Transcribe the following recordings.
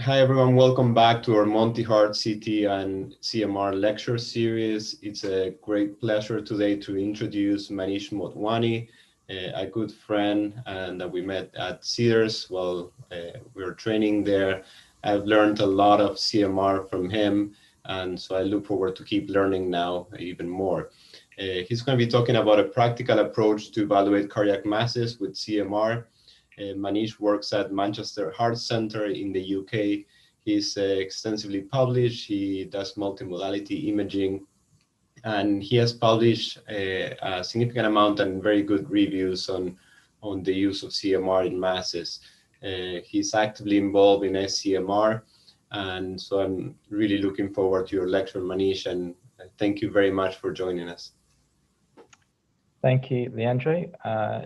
Hi everyone, welcome back to our multi-heart CT and CMR lecture series. It's a great pleasure today to introduce Manish Motwani, a good friend and that we met at Cedars while we were training there. I've learned a lot of CMR from him, and so I look forward to keep learning now even more. He's going to be talking about a practical approach to evaluate cardiac masses with CMR. Manish works at Manchester Heart Centre in the UK. He's extensively published. He does multimodality imaging, and he has published a significant amount and very good reviews on the use of CMR in masses. He's actively involved in SCMR, and so I'm really looking forward to your lecture, Manish, and thank you very much for joining us. Thank you, Leandro.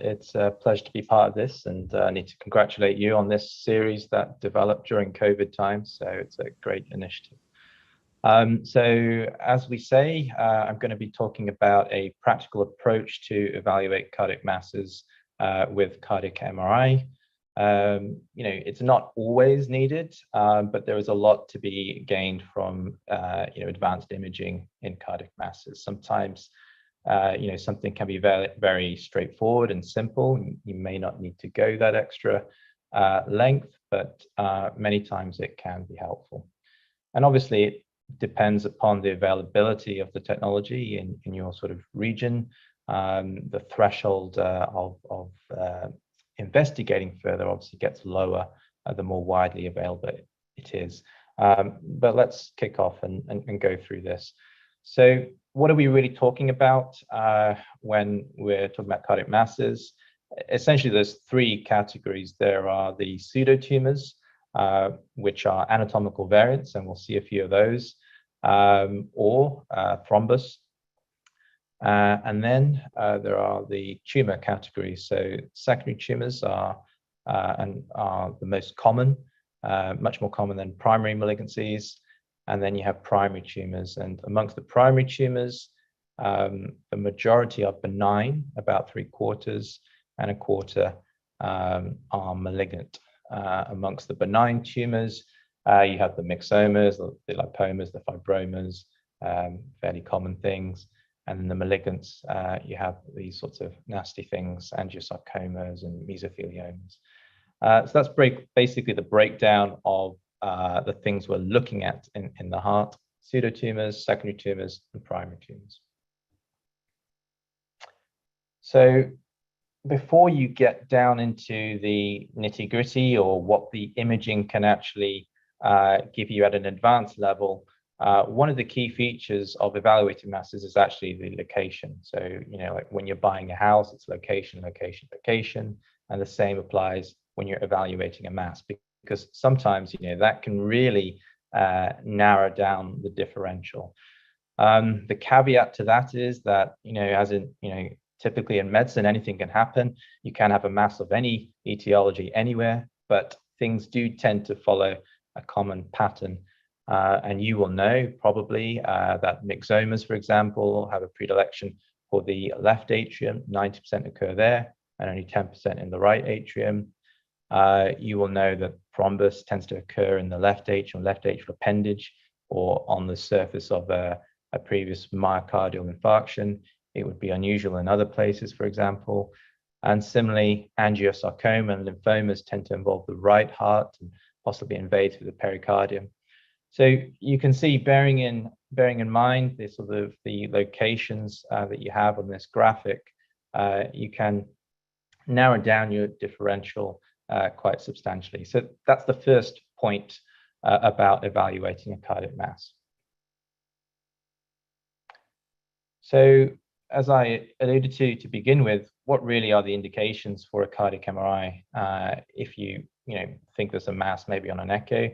It's a pleasure to be part of this, and I need to congratulate you on this series that developed during COVID times. So it's a great initiative. So as we say, I'm going to be talking about a practical approach to evaluate cardiac masses with cardiac MRI. It's not always needed, but there is a lot to be gained from advanced imaging in cardiac masses. Sometimes something can be very, very straightforward and simple. You may not need to go that extra length, but many times it can be helpful. And obviously, it depends upon the availability of the technology in your sort of region. The threshold of investigating further obviously gets lower the more widely available it is. But let's kick off and go through this. So what are we really talking about when we're talking about cardiac masses? Essentially, there's three categories. There are the pseudotumors, which are anatomical variants, and we'll see a few of those, or thrombus. And then there are the tumor categories. So secondary tumors are the most common, much more common than primary malignancies. And then you have primary tumors. And amongst the primary tumors, the majority are benign, about 3/4, and 1/4 are malignant. Amongst the benign tumors, you have the myxomas, the lipomas, the fibromas, fairly common things. And in the malignants, you have these sorts of nasty things, angiosarcomas and mesotheliomas. So that's basically the breakdown of the things we're looking at in the heart: pseudotumors, secondary tumors, and primary tumors. So before you get down into the nitty-gritty or what the imaging can actually give you at an advanced level, one of the key features of evaluating masses is actually the location. So, like when you're buying a house, it's location, location, location, and the same applies when you're evaluating a mass, because sometimes that can really narrow down the differential. The caveat to that is that as in typically in medicine, anything can happen. You can have a mass of any etiology anywhere, but things do tend to follow a common pattern. And you will know probably that myxomas, for example, have a predilection for the left atrium. 90% occur there, and only 10% in the right atrium. You will know that thrombus tends to occur in the left atrium appendage, or on the surface of a previous myocardial infarction. It would be unusual in other places, for example. And similarly, angiosarcoma and lymphomas tend to involve the right heart and possibly invade through the pericardium. So you can see, bearing in mind the sort of the locations that you have on this graphic, you can narrow down your differential quite substantially. So that's the first point about evaluating a cardiac mass. So as I alluded to begin with, what really are the indications for a cardiac MRI if you think there's a mass maybe on an echo?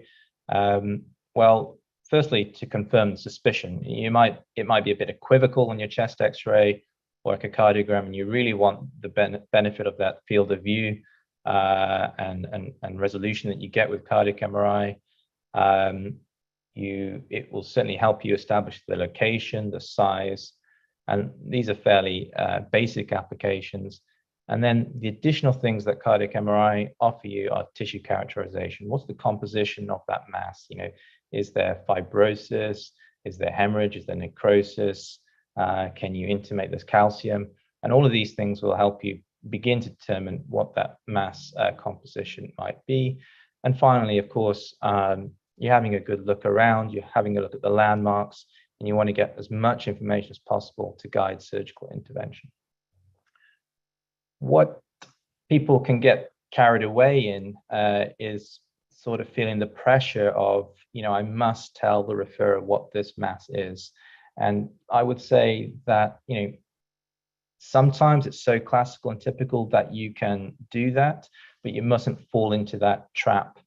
Well, firstly, to confirm the suspicion, it might be a bit equivocal on your chest X-ray or echocardiogram, and you really want the benefit of that field of view and resolution that you get with cardiac MRI. It will certainly help you establish the location, the size, and these are fairly basic applications. And then the additional things that cardiac MRI offer you are tissue characterization. What's the composition of that mass? Is there fibrosis? Is there hemorrhage? Is there necrosis? Can you intimate there's calcium? And all of these things will help you begin to determine what that mass composition might be. And finally, of course, you're having a good look around, you're having a look at the landmarks, and you want to get as much information as possible to guide surgical intervention. What people can get carried away in is sort of feeling the pressure of, I must tell the referrer what this mass is. And I would say that, sometimes it's so classical and typical that you can do that, but you mustn't fall into that trap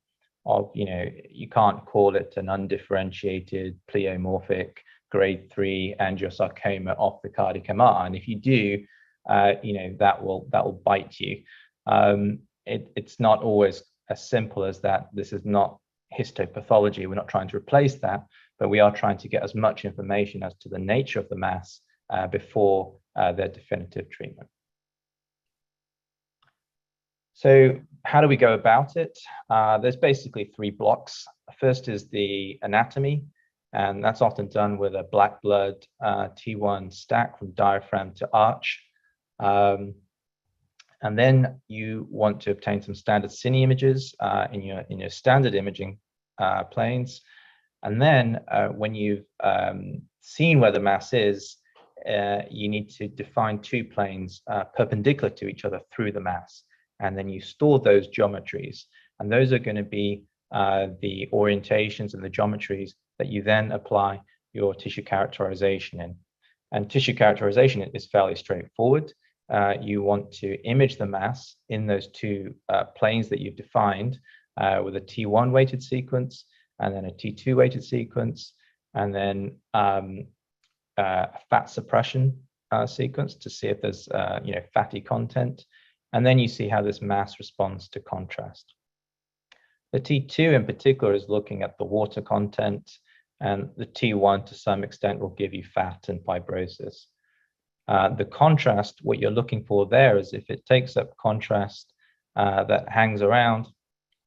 of, you can't call it an undifferentiated pleomorphic grade 3 angiosarcoma off the cardiac MR. And if you do, that will bite you. It's not always as simple as that. This is not histopathology. We're not trying to replace that, but we are trying to get as much information as to the nature of the mass before their definitive treatment. So how do we go about it? There's basically 3 blocks. First is the anatomy, and that's often done with a black blood T1 stack from diaphragm to arch. And then you want to obtain some standard cine images in your standard imaging planes. And then when you've seen where the mass is, you need to define 2 planes perpendicular to each other through the mass. And then you store those geometries. And those are going to be the orientations and the geometries that you then apply your tissue characterization in. And tissue characterization is fairly straightforward. You want to image the mass in those 2 planes that you've defined with a T1 weighted sequence and then a T2 weighted sequence, and then fat suppression sequence to see if there's fatty content. And then you see how this mass responds to contrast. The T2 in particular is looking at the water content, and the T1 to some extent will give you fat and fibrosis. The contrast, what you're looking for there is if it takes up contrast that hangs around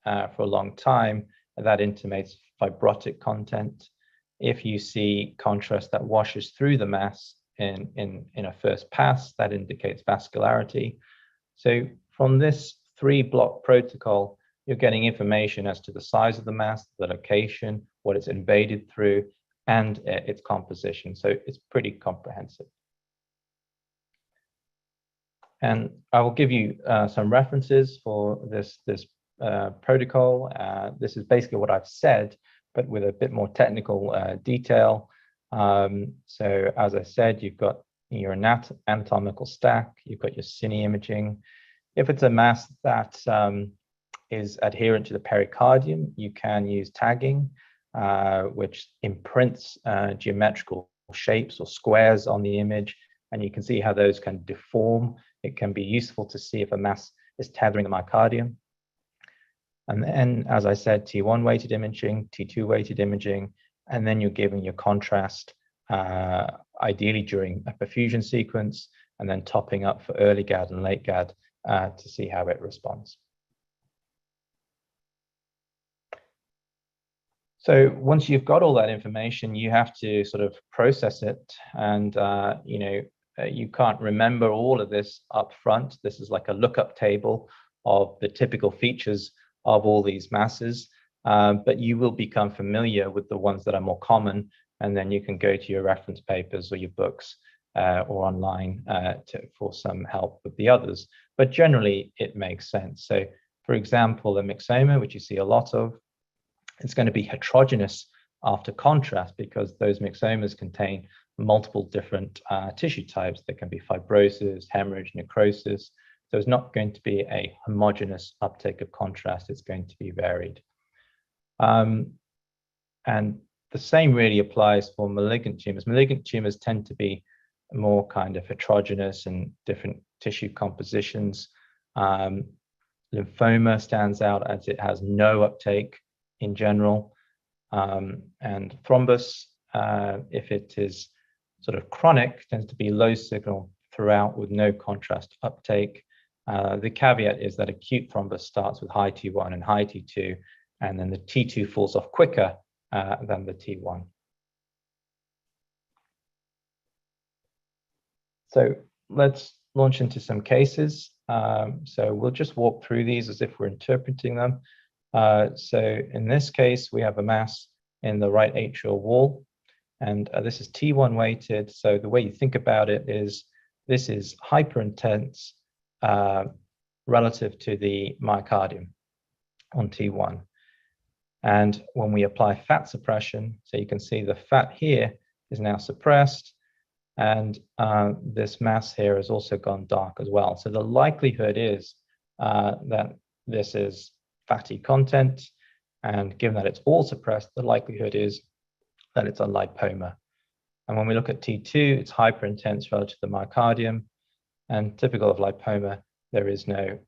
for a long time, that intimates fibrotic content. If you see contrast that washes through the mass in a first pass, that indicates vascularity. So from this 3-block protocol, you're getting information as to the size of the mass, the location, what it's invaded through, and its composition. So it's pretty comprehensive. And I will give you some references for this protocol. This is basically what I've said, but with a bit more technical detail. So as I said, you've got your anatomical stack, you've got your cine imaging. If it's a mass that is adherent to the pericardium, you can use tagging, which imprints geometrical shapes or squares on the image, and you can see how those can deform. It can be useful to see if a mass is tethering the myocardium. And then, as I said, T1 weighted imaging, T2 weighted imaging, and then you're giving your contrast, ideally during a perfusion sequence, and then topping up for early GAD and late GAD to see how it responds. So once you've got all that information, you have to sort of process it, and you can't remember all of this up front. This is like a lookup table of the typical features of all these masses, but you will become familiar with the ones that are more common, and then you can go to your reference papers or your books or online for some help with the others. But generally, it makes sense. So, for example, a myxoma, which you see a lot of, it's going to be heterogeneous after contrast because those myxomas contain multiple different tissue types. There can be fibrosis, hemorrhage, necrosis. So it's not going to be a homogeneous uptake of contrast. It's going to be varied. And the same really applies for malignant tumors. Malignant tumors tend to be more kind of heterogeneous and different tissue compositions. Lymphoma stands out as it has no uptake in general. And thrombus, if it is sort of chronic, tends to be low signal throughout with no contrast uptake. The caveat is that acute thrombus starts with high T1 and high T2, and then the T2 falls off quicker than the T1. So let's launch into some cases. So we'll just walk through these as if we're interpreting them. So in this case, we have a mass in the right atrial wall, and this is T1 weighted. So the way you think about it is this is hyperintense relative to the myocardium on T1. And when we apply fat suppression, so you can see the fat here is now suppressed, and this mass here has also gone dark as well. So the likelihood is that this is fatty content, and given that it's all suppressed, the likelihood is that it's a lipoma. And when we look at T2, it's hyperintense relative to the myocardium, and typical of lipoma, there is no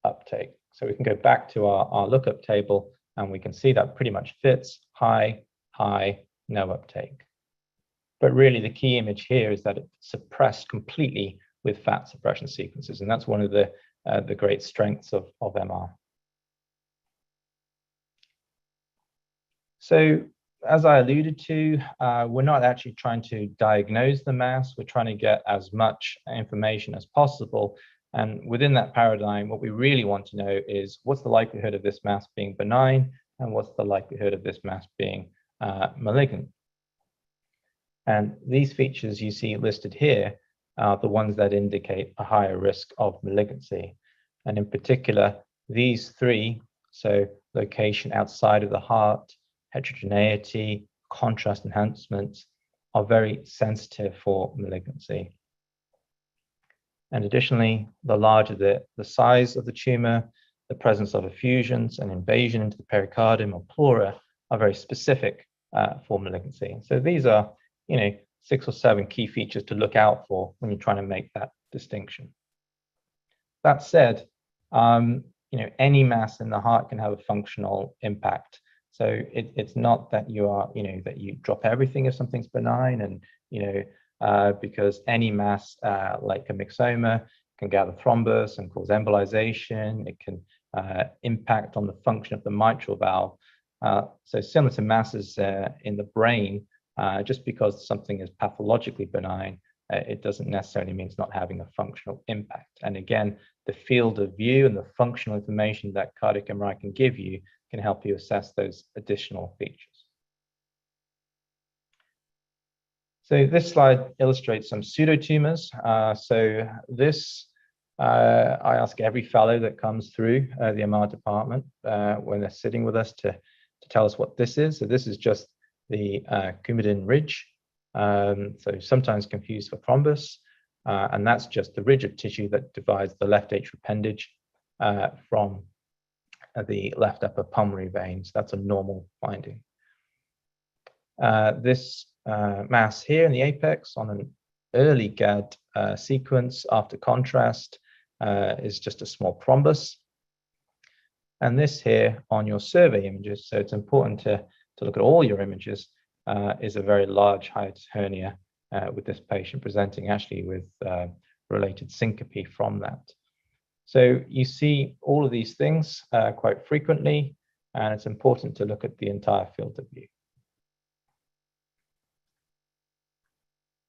uptake. So we can go back to our lookup table, and we can see that pretty much fits: high, high, no uptake. But really the key image here is that it's suppressed completely with fat suppression sequences, and that's one of the great strengths of MR. So as I alluded to, we're not actually trying to diagnose the mass. We're trying to get as much information as possible. And within that paradigm, what we really want to know is what's the likelihood of this mass being benign, and what's the likelihood of this mass being malignant. And these features you see listed here are the ones that indicate a higher risk of malignancy. And in particular, these three, so location outside of the heart, heterogeneity, contrast enhancements, are very sensitive for malignancy. And additionally, the larger the size of the tumor, the presence of effusions and invasion into the pericardium or pleura are very specific for malignancy. So these are, 6 or 7 key features to look out for when you're trying to make that distinction. That said, any mass in the heart can have a functional impact. So it's not that you are, that you drop everything if something's benign, and because any mass like a myxoma can gather thrombus and cause embolization. It can impact on the function of the mitral valve. So similar to masses in the brain, just because something is pathologically benign, it doesn't necessarily mean it's not having a functional impact. And again, the field of view and the functional information that cardiac MRI can give you can help you assess those additional features. So this slide illustrates some pseudotumors. So this, I ask every fellow that comes through the MR department when they're sitting with us to tell us what this is. So this is just the Coumadin ridge, so sometimes confused for thrombus, and that's just the ridge of tissue that divides the left atrial appendage from the left upper pulmonary veins. That's a normal finding. This mass here in the apex on an early GAD sequence after contrast is just a small thrombus. And this here on your survey images, so it's important to look at all your images, is a very large hiatus hernia with this patient presenting actually with related syncope from that. So you see all of these things quite frequently, and it's important to look at the entire field of view.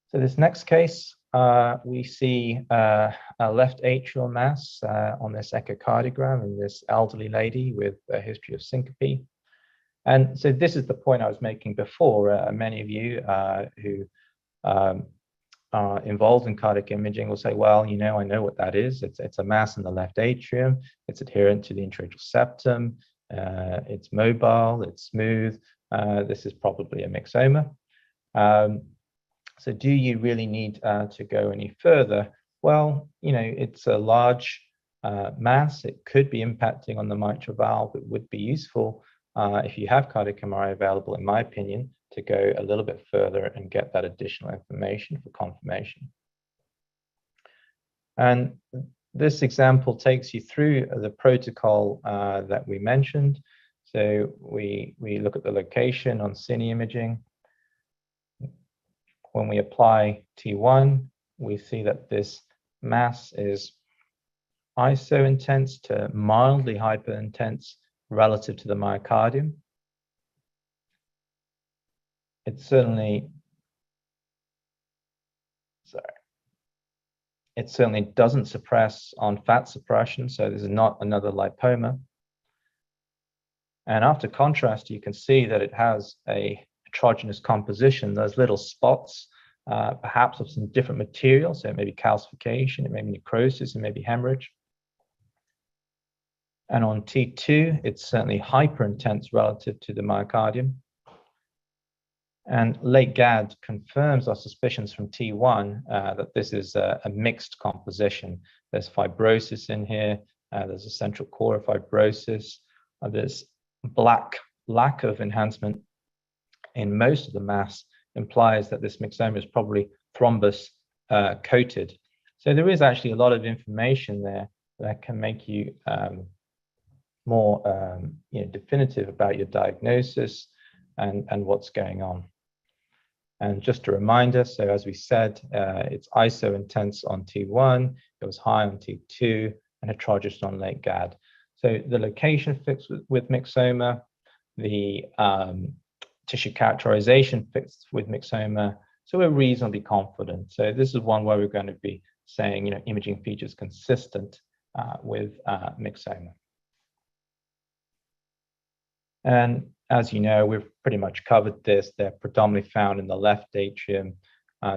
So this next case, we see a left atrial mass on this echocardiogram in this elderly lady with a history of syncope. And so this is the point I was making before. Many of you who are involved in cardiac imaging will say, well, I know what that is. It's a mass in the left atrium. It's adherent to the intraatrial septum. It's mobile. It's smooth. This is probably a myxoma. So do you really need to go any further? Well, it's a large mass. It could be impacting on the mitral valve. It would be useful if you have cardiac MRI available, in my opinion, to go a little bit further and get that additional information for confirmation. And this example takes you through the protocol that we mentioned. So we look at the location on cine imaging. When we apply T1, we see that this mass is iso-intense to mildly hyper-intense relative to the myocardium. It certainly doesn't suppress on fat suppression, so this is not another lipoma. And after contrast, you can see that it has a heterogeneous composition. There's little spots, perhaps of some different material, so it may be calcification, it may be necrosis, it may be hemorrhage. And on T2, it's certainly hyperintense relative to the myocardium. And late GAD confirms our suspicions from T1 that this is a mixed composition. There's fibrosis in here, there's a central core of fibrosis, there's lack of enhancement in most of the mass implies that this myxoma is probably thrombus coated. So there is actually a lot of information there that can make you more definitive about your diagnosis and what's going on. And just a reminder, so as we said, it's iso-intense on T1, it was high on T2, and heterogeneous on late GAD. So the location fits with myxoma, the tissue characterization fits with myxoma, so we're reasonably confident. So this is one where we're going to be saying, imaging features consistent with myxoma. And as you know, we've pretty much covered this. They're predominantly found in the left atrium.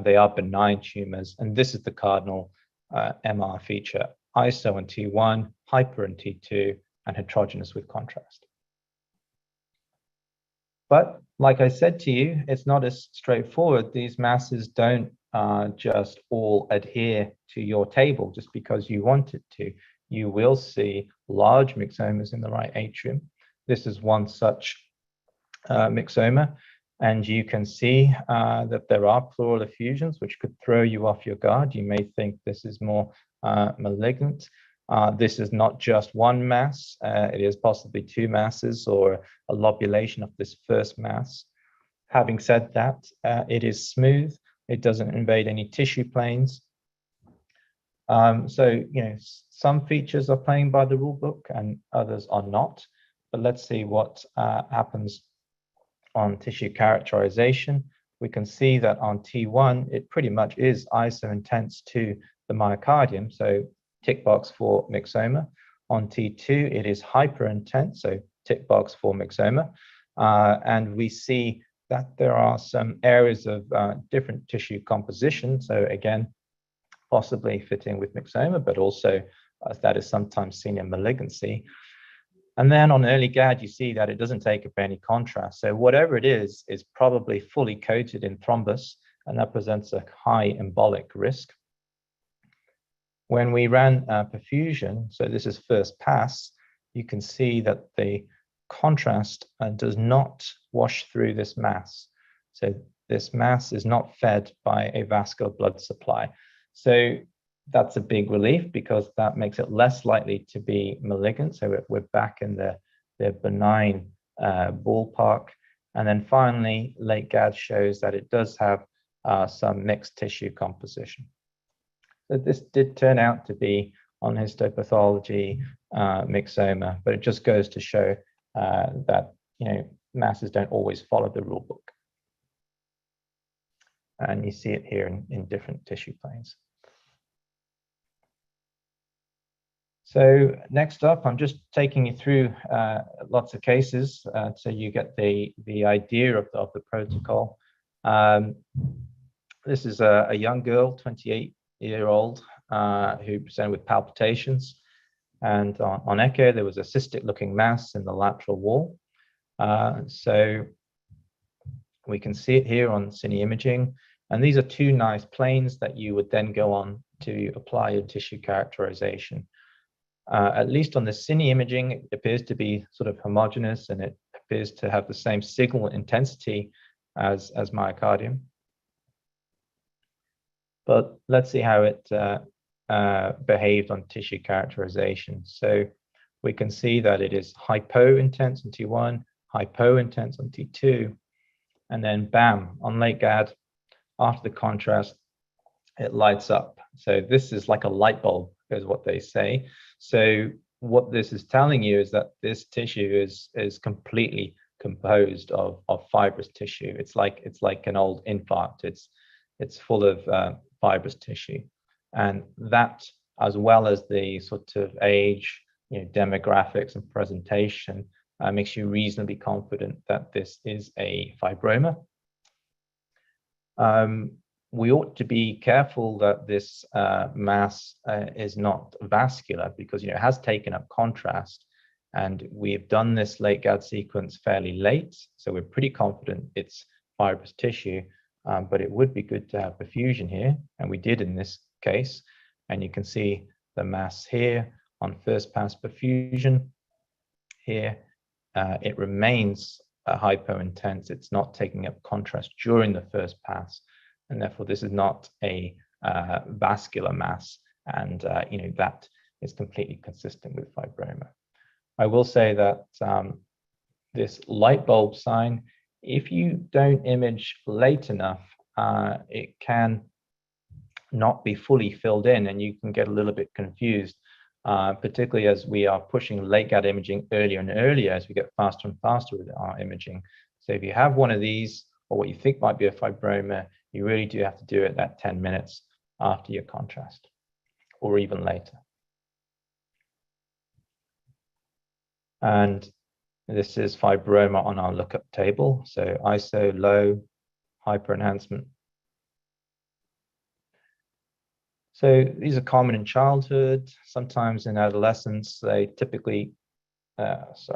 They are benign tumors, and this is the cardinal MR feature: iso on T1, hyper in T2, and heterogeneous with contrast. But like I said to you, it's not as straightforward. These masses don't just all adhere to your table just because you want it to. You will see large myxomas in the right atrium. This is one such myxoma, and you can see that there are pleural effusions, which could throw you off your guard. You may think this is more malignant. This is not just one mass, it is possibly two masses or a lobulation of this first mass. Having said that, it is smooth, it doesn't invade any tissue planes. So, some features are playing by the rule book and others are not. But let's see what happens on tissue characterization. We can see that on T1, it pretty much is iso-intense to the myocardium, so tick box for myxoma. On T2, it is hyperintense, so tick box for myxoma. And we see that there are some areas of different tissue composition. So again, possibly fitting with myxoma, but also that is sometimes seen in malignancy. And then on early GAD, you see that it doesn't take up any contrast. So whatever it is probably fully coated in thrombus, and that presents a high embolic risk. When we ran perfusion, so this is first pass, you can see that the contrast does not wash through this mass. So this mass is not fed by a vascular blood supply. So that's a big relief because that makes it less likely to be malignant. So we're back in the benign ballpark. And then finally, late GAD shows that it does have some mixed tissue composition. So this did turn out to be on histopathology myxoma, but it just goes to show that masses don't always follow the rule book. And you see it here in different tissue planes. So next up, I'm just taking you through lots of cases so you get the idea of the protocol. This is a young girl, 28-year-old, who presented with palpitations. And on echo, there was a cystic looking mass in the lateral wall. So we can see it here on cine imaging. And these are two nice planes that you would then go on to apply your tissue characterization. At least on the cine imaging, it appears to be sort of homogeneous, and it appears to have the same signal intensity as myocardium. But let's see how it behaved on tissue characterization. So we can see that it is hypo-intense on T1, hypo-intense on T2, and then bam, on late GAD, after the contrast, it lights up. So this is like a light bulb, is what they say. So what this is telling you is that this tissue is completely composed of fibrous tissue. It's like an old infarct. It's full of fibrous tissue, and that, as well as the sort of age, demographics and presentation, makes you reasonably confident that this is a fibroma. We ought to be careful that this mass is not vascular, because it has taken up contrast, and we've done this late GAD sequence fairly late, so we're pretty confident it's fibrous tissue, but it would be good to have perfusion here, and we did in this case, and you can see the mass here on first pass perfusion. Here it remains hypointense. It's not taking up contrast during the first pass, and therefore this is not a vascular mass, and that is completely consistent with fibroma. I will say that this light bulb sign, if you don't image late enough, it can not be fully filled in, and you can get a little bit confused, particularly as we are pushing late GAD imaging earlier and earlier as we get faster and faster with our imaging. So if you have one of these, or what you think might be a fibroma, you really do have to do it at 10 minutes after your contrast, or even later. And this is fibroma on our lookup table. So ISO, low, hyperenhancement. So these are common in childhood, sometimes in adolescence. They typically, they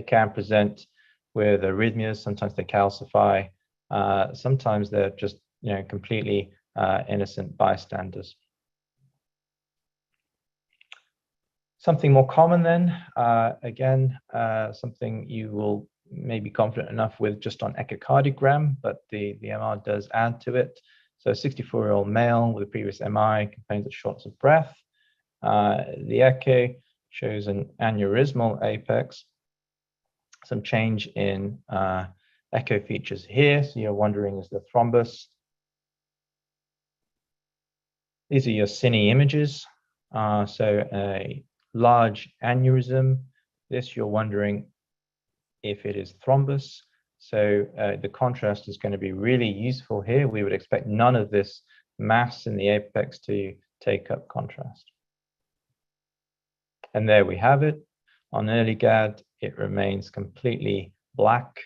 can present with arrhythmias. Sometimes they calcify. Sometimes they're just, completely innocent bystanders. Something more common then, again, something you will may be confident enough with just on echocardiogram, but the MR does add to it. So a 64-year-old male with a previous MI complains of shortness of breath. The echo shows an aneurysmal apex, some change in echo features here. So you're wondering, is there thrombus? These are your cine images. So a large aneurysm. This you're wondering if it is thrombus. So the contrast is going to be really useful here. We would expect none of this mass in the apex to take up contrast. And there we have it. On early GAD, it remains completely black,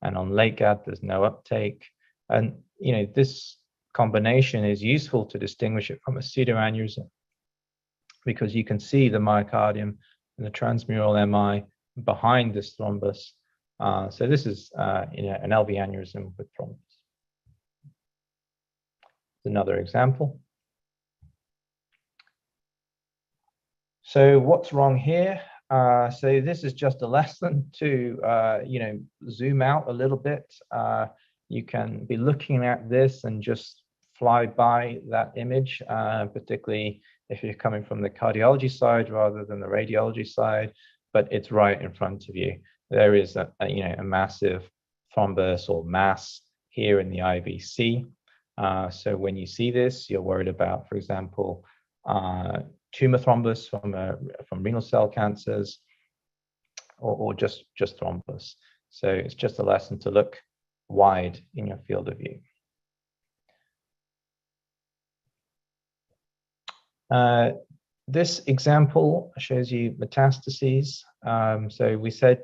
and on late GAD, there's no uptake. And this combination is useful to distinguish it from a pseudoaneurysm, because you can see the myocardium and the transmural MI behind this thrombus. So this is an LV aneurysm with thrombus. Another example. So what's wrong here? So this is just a lesson to zoom out a little bit. You can be looking at this and just fly by that image, particularly if you're coming from the cardiology side rather than the radiology side, but it's right in front of you. There is a massive thrombus or mass here in the IVC. So when you see this, you're worried about, for example, tumor thrombus from renal cell cancers, or just thrombus. So it's just a lesson to look wide in your field of view. This example shows you metastases. So we said,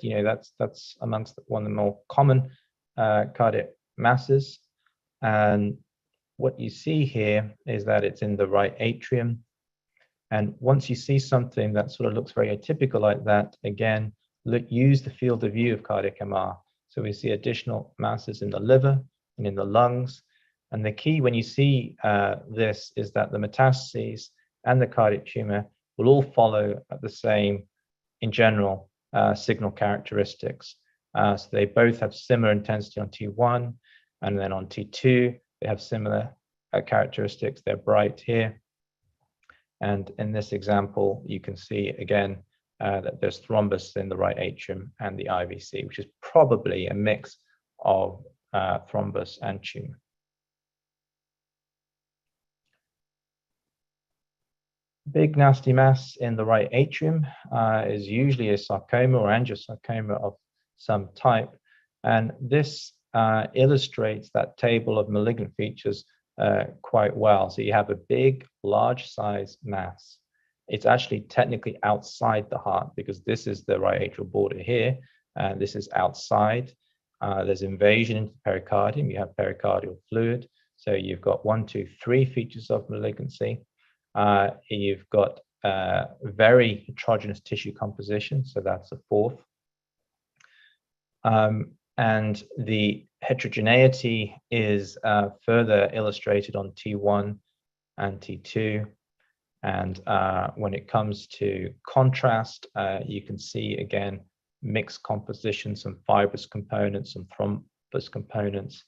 that's amongst one of the more common cardiac masses. And what you see here is that it's in the right atrium. And once you see something that sort of looks very atypical like that, again, use the field of view of cardiac MR. So we see additional masses in the liver and in the lungs. And the key when you see this is that the metastases and the cardiac tumor will all follow the same, in general, signal characteristics. So they both have similar intensity on T1, and then on T2, they have similar characteristics. They're bright here. And in this example, you can see again that there's thrombus in the right atrium and the IVC, which is probably a mix of thrombus and tumor. Big nasty mass in the right atrium is usually a sarcoma or angiosarcoma of some type. And this illustrates that table of malignant features quite well. So you have a big, large size mass. It's actually technically outside the heart because this is the right atrial border here. This is outside. There's invasion into the pericardium. You have pericardial fluid. So you've got 1, 2, 3 features of malignancy. You've got very heterogeneous tissue composition, so that's a fourth. And the heterogeneity is further illustrated on T1 and T2. And when it comes to contrast, you can see again mixed composition, some fibrous components, some thrombus components,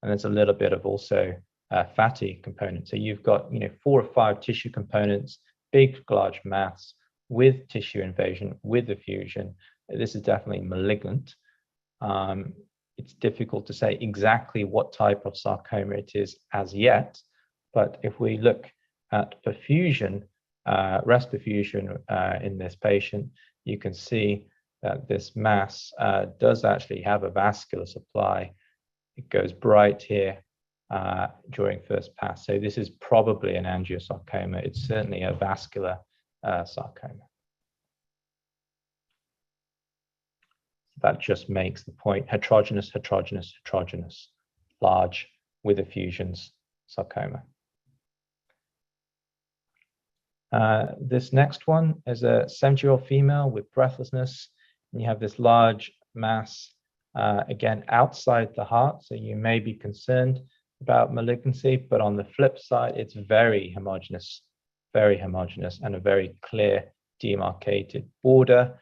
and there's a little bit of also fatty components. So you've got 4 or 5 tissue components, big, large mass with tissue invasion, with effusion. This is definitely malignant. It's difficult to say exactly what type of sarcoma it is as yet, but if we look at perfusion, rest perfusion in this patient, you can see that this mass does actually have a vascular supply. It goes bright here during first pass. So this is probably an angiosarcoma. It's certainly a vascular sarcoma. That just makes the point: heterogeneous, heterogeneous, heterogeneous, large with effusions sarcoma. This next one is a 70-year-old female with breathlessness. And you have this large mass, again, outside the heart. So you may be concerned about malignancy, but on the flip side, it's very homogeneous, and a very clear demarcated border.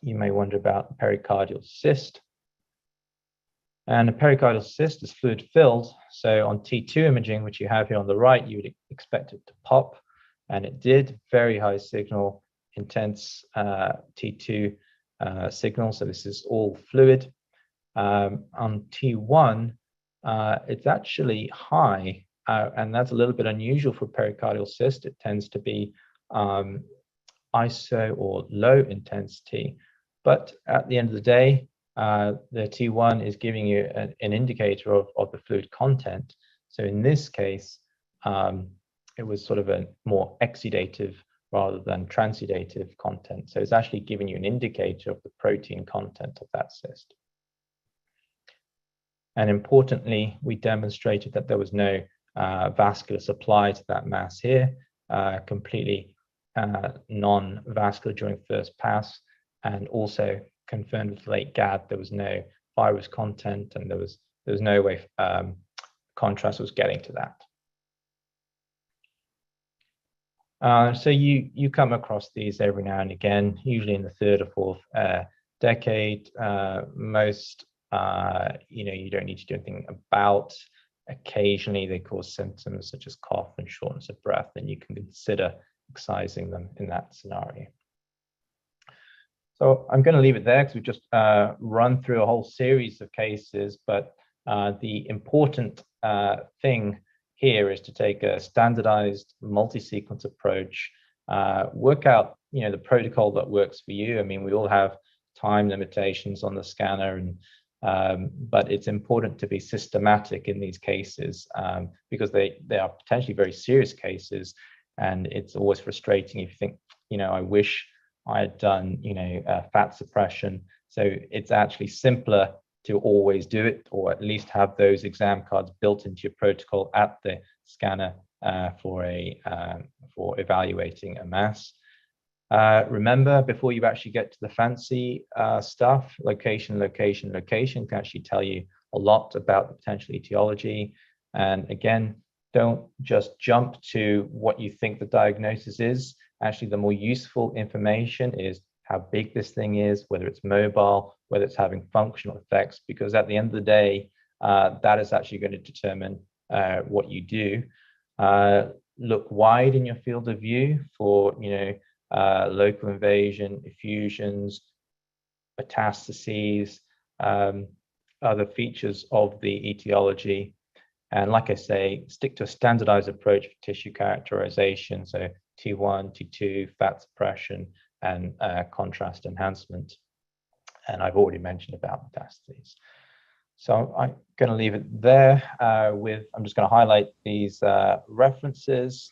You may wonder about the pericardial cyst. And a pericardial cyst is fluid filled. So on T2 imaging, which you have here on the right, you would expect it to pop. And it did. Very high signal, intense T2 signal. So this is all fluid. On T1, it's actually high. And that's a little bit unusual for pericardial cyst. It tends to be ISO or low intensity. But at the end of the day, the T1 is giving you an indicator of the fluid content. So in this case, it was sort of a more exudative rather than transudative content. So it's actually giving you an indicator of the protein content of that cyst. And importantly, we demonstrated that there was no vascular supply to that mass here, completely non-vascular during first pass, and also confirmed with late GAD there was no fibrous content, and there was no way contrast was getting to that. So you come across these every now and again, usually in the 3rd or 4th decade. Most you don't need to do anything about. Occasionally they cause symptoms such as cough and shortness of breath, and you can consider excising them in that scenario. So I'm going to leave it there because we just run through a whole series of cases, but the important thing here is to take a standardized multi-sequence approach, work out the protocol that works for you. I mean, we all have time limitations on the scanner, and but it's important to be systematic in these cases because they are potentially very serious cases, and it's always frustrating if you think, I wish I had done, fat suppression. So it's actually simpler to always do it, or at least have those exam cards built into your protocol at the scanner for evaluating a mass. Remember, before you actually get to the fancy stuff, location can actually tell you a lot about the potential etiology. And again, don't just jump to what you think the diagnosis is. Actually, the more useful information is how big this thing is, whether it's mobile, whether it's having functional effects, because at the end of the day, that is actually going to determine what you do. Look wide in your field of view for, local invasion, effusions, metastases, other features of the etiology. And like I say, stick to a standardized approach for tissue characterization. So T1, T2, fat suppression, and contrast enhancement. And I've already mentioned about metastases. So I'm going to leave it there I'm just going to highlight these references.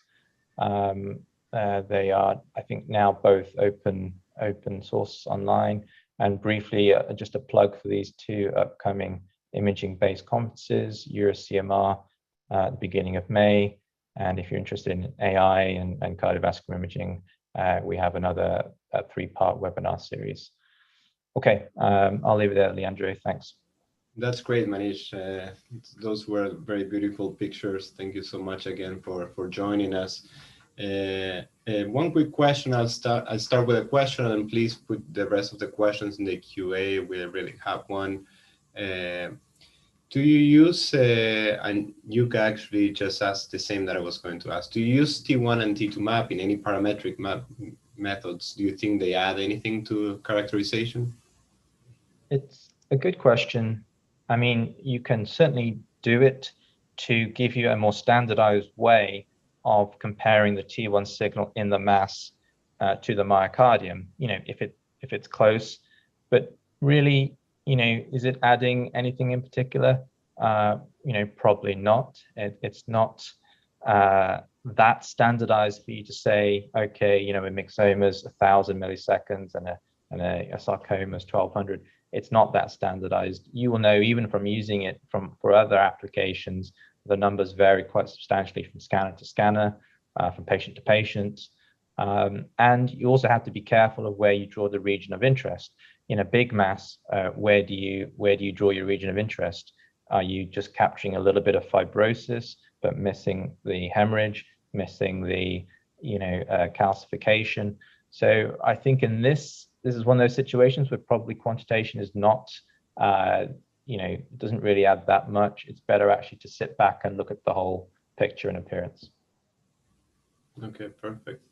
They are, I think, now both open source online. And briefly, just a plug for these two upcoming imaging-based conferences, CMR at the beginning of May. And if you're interested in AI and cardiovascular imaging, we have another 3-part webinar series. Okay, I'll leave it there, Leandro. Thanks. That's great, Manish. Those were very beautiful pictures. Thank you so much again for joining us. One quick question. I'll start with a question, and please put the rest of the questions in the QA. We already have one. Do you use, and you can actually just ask the same that I was going to ask, do you use T1 and T2 mapping, any parametric methods? Do you think they add anything to characterization? It's a good question. I mean, you can certainly do it to give you a more standardized way of comparing the T1 signal in the mass to the myocardium, if it's close. But really, is it adding anything in particular? Probably not. It's not that standardized for you to say, okay, a myxoma is 1,000 milliseconds and a sarcoma is 1,200. It's not that standardized. You will know, even from using it for other applications, the numbers vary quite substantially from scanner to scanner, from patient to patient. And you also have to be careful of where you draw the region of interest. In a big mass, where do you draw your region of interest? Are you just capturing a little bit of fibrosis, but missing the hemorrhage, missing the calcification? So I think in this is one of those situations where probably quantitation is not, it doesn't really add that much. It's better actually to sit back and look at the whole picture and appearance. Okay, perfect.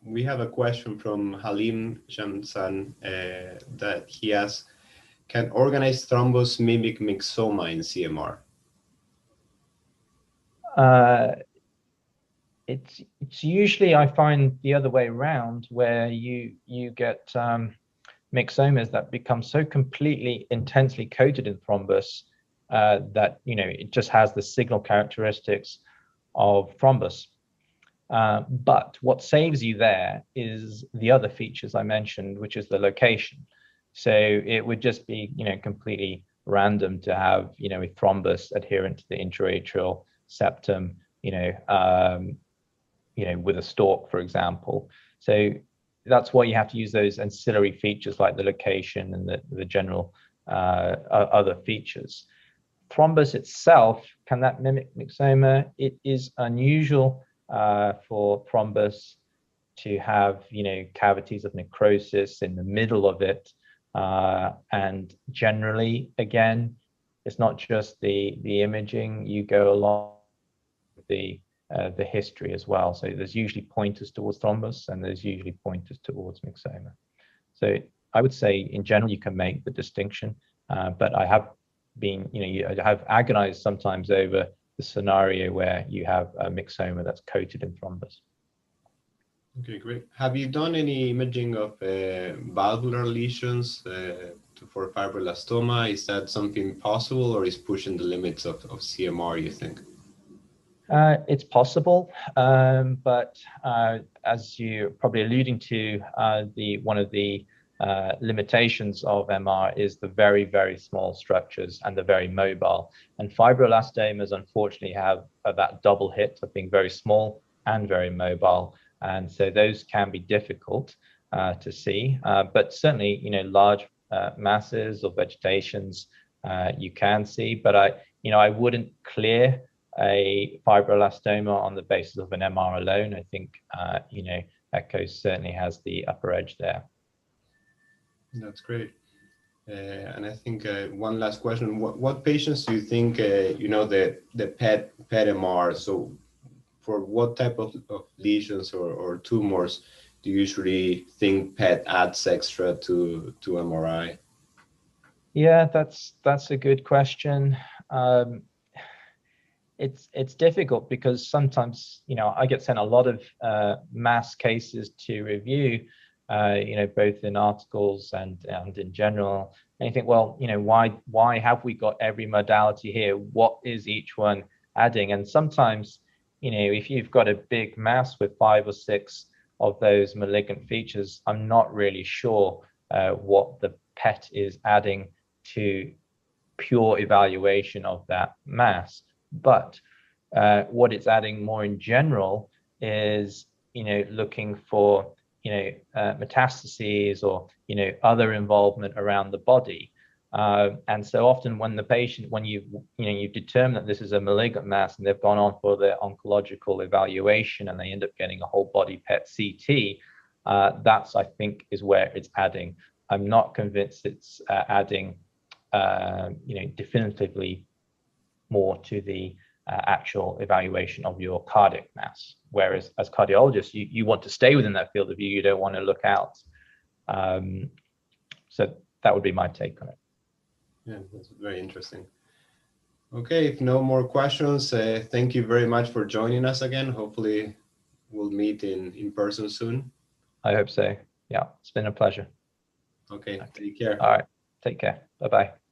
We have a question from Halim Shamsan that he asks, can organized thrombus mimic myxoma in CMR? It's usually, I find, the other way around, where you get myxomas that become so completely intensely coated in thrombus that it just has the signal characteristics of thrombus. But what saves you there is the other features I mentioned, which is the location. So it would just be completely random to have a thrombus adherent to the intraatrial septum, with a stalk, for example. So that's why you have to use those ancillary features like the location and the general other features. Thrombus itself, can that mimic myxoma? It is unusual for thrombus to have cavities of necrosis in the middle of it, and generally, again, it's not just the imaging. You go along with the history as well. So there's usually pointers towards thrombus, and there's usually pointers towards myxoma. So I would say in general you can make the distinction, but I have been, I have agonized sometimes over the scenario where you have a myxoma that's coated in thrombus. Okay, great. Have you done any imaging of valvular lesions for fibroblastoma? Is that something possible, or is pushing the limits of CMR, you think? It's possible, but as you're probably alluding to, one of the limitations of MR is the very, very small structures and the very mobile. And fibroblastomas, unfortunately, have that double hit of being very small and very mobile. And so those can be difficult to see, but certainly, large masses or vegetations you can see. But I wouldn't clear a fibroblastoma on the basis of an MR alone. I think, echo certainly has the upper edge there. That's great. And I think one last question: what patients do you think the PET MR? So, for what type of lesions or tumors do you usually think PET adds extra to MRI? Yeah, that's a good question. it's difficult because sometimes, you know, I get sent a lot of mass cases to review, you know, both in articles and in general. And you think, well, you know, why have we got every modality here? What is each one adding? And sometimes, you know, if you've got a big mass with 5 or 6 of those malignant features, I'm not really sure what the PET is adding to pure evaluation of that mass. But what it's adding more in general is, you know, looking for, you know, metastases or, you know, other involvement around the body. And so often when the patient, when you determine that this is a malignant mass and they've gone on for their oncological evaluation and they end up getting a whole body PET CT, that's, I think, is where it's adding. I'm not convinced it's adding, you know, definitively more to the actual evaluation of your cardiac mass. Whereas as cardiologists, you want to stay within that field of view. You don't want to look out. So that would be my take on it. Yeah, that's very interesting. Okay, if no more questions, thank you very much for joining us again. Hopefully we'll meet in person soon. I hope so. Yeah, it's been a pleasure. Okay, take care. All right, take care. Bye-bye.